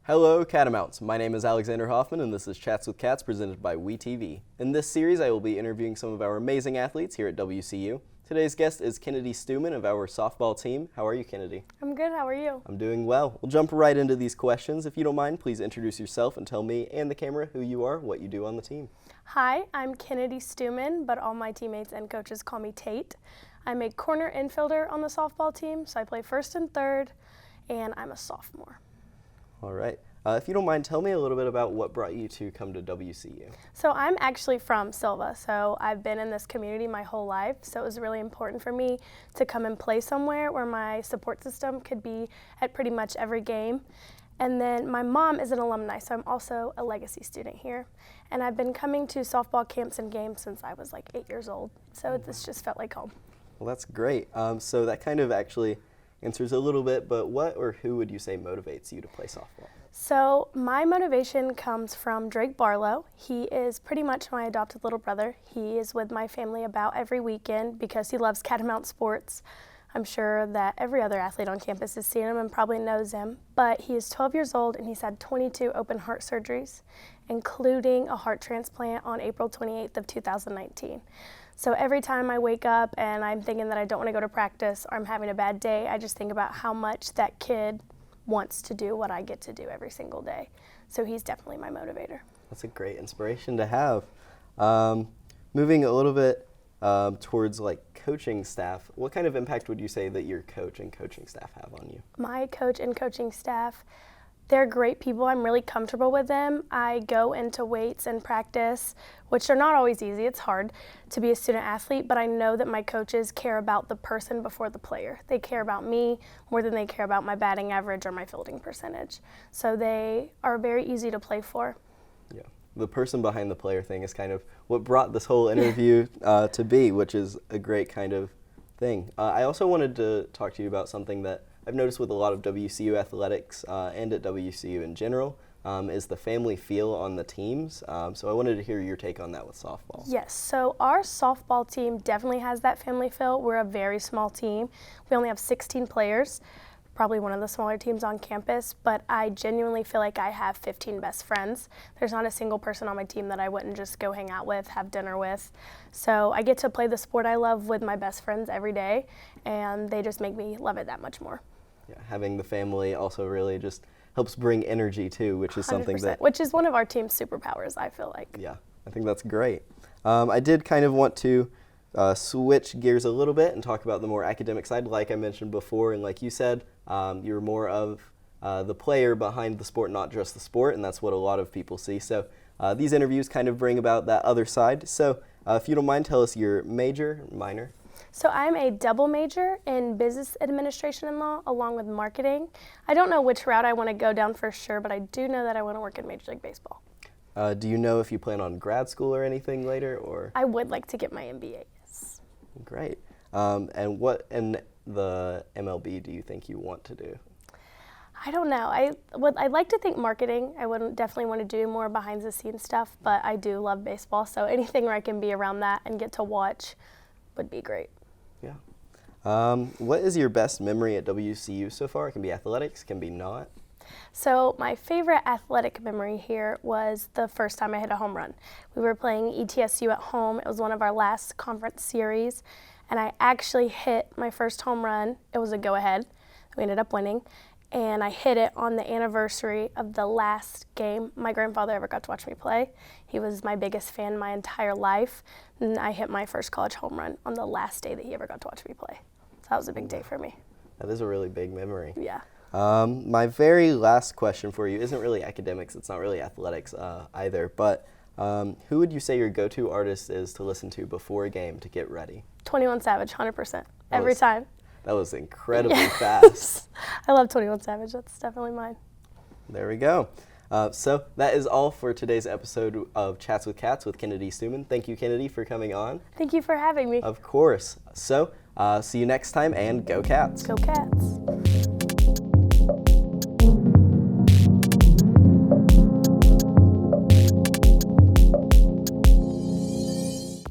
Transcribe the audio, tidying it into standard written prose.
Hello, Catamounts. My name is Alex Hoffman, and this is Chats with Cats presented by WeTV. In this series, I will be interviewing some of our amazing athletes here at WCU. Today's guest is Kennedy Stewman of our softball team. How are you, Kennedy? I'm good. How are you? I'm doing well. We'll jump right into these questions. If you don't mind, please introduce yourself and tell me and the camera who you are, what you do on the team. Hi, I'm Kennedy Stewman, but all my teammates and coaches call me Tate. I'm a corner infielder on the softball team, so I play first and third, and I'm a sophomore. All right. If you don't mind, tell me a little bit about what brought you to come to WCU. So I'm actually from Silva, so I've been in this community my whole life, so it was really important for me to come and play somewhere where my support system could be at pretty much every game. And then my mom is an alumni, so I'm also a legacy student here. And I've been coming to softball camps and games since I was like 8 years old, so this just felt like home. Well, that's great. So that kind of actually answers a little bit, but what or who would you say motivates you to play softball? So my motivation comes from Drake Barlow. He is pretty much my adopted little brother. He is with my family about every weekend because he loves Catamount sports. I'm sure that every other athlete on campus has seen him and probably knows him, but he is 12 years old and he's had 22 open heart surgeries, including a heart transplant on April 28th of 2019. So every time I wake up and I'm thinking that I don't want to go to practice or I'm having a bad day, I just think about how much that kid wants to do what I get to do every single day. So he's definitely my motivator. That's a great inspiration to have. Moving a little bit towards like coaching staff, what kind of impact would you say that your coach and coaching staff have on you? My coach and coaching staff, they're great people. I'm really comfortable with them. I go into weights and practice, which are not always easy. It's hard to be a student athlete, but I know that my coaches care about the person before the player. They care about me more than they care about my batting average or my fielding percentage. So they are very easy to play for. Yeah, the person behind the player thing is kind of what brought this whole interview to be, which is a great kind of thing. I also wanted to talk to you about something that I've noticed with a lot of WCU athletics and at WCU in general is the family feel on the teams. So I wanted to hear your take on that with softball. Yes, so our softball team definitely has that family feel. We're a very small team. We only have 16 players, probably one of the smaller teams on campus, but I genuinely feel like I have 15 best friends. There's not a single person on my team that I wouldn't just go hang out with, have dinner with. So I get to play the sport I love with my best friends every day, and they just make me love it that much more. Yeah, having the family also really just helps bring energy too, which is something that... Which is one of our team's superpowers, I feel like. Yeah, I think that's great. I did kind of want to switch gears a little bit and talk about the more academic side, like I mentioned before, and like you said, you're more of the player behind the sport, not just the sport, and that's what a lot of people see. So these interviews kind of bring about that other side. So if you don't mind, tell us your major, minor. So I'm a double major in business administration and law along with marketing. I don't know which route I want to go down for sure, but I do know that I want to work in Major League Baseball. Do you know if you plan on grad school or anything later? Or I would like to get my MBA, yes. Great. And what in the MLB do you think you want to do? I don't know. I'd like to think marketing. I would definitely want to do more behind the scenes stuff, but I do love baseball, so anything where I can be around that and get to watch would be great. Yeah. What is your best memory at WCU so far? It can be athletics, can be not. So my favorite athletic memory here was the first time I hit a home run. We were playing ETSU at home. It was one of our last conference series, and I actually hit my first home run. It was a go-ahead. We ended up winning, and I hit it on the anniversary of the last game my grandfather ever got to watch me play. He was my biggest fan my entire life, and I hit my first college home run on the last day that he ever got to watch me play. So that was a big day for me. That is a really big memory. Yeah. My very last question for you isn't really academics, it's not really athletics either, but who would you say your go-to artist is to listen to before a game to get ready? 21 Savage, 100%, every time. That was incredibly fast. I love 21 Savage, that's definitely mine. There we go. So that is all for today's episode of Chats with Cats with Kennedy Stewman. Thank you, Kennedy, for coming on. Thank you for having me. Of course. So see you next time, and go Cats. Go Cats.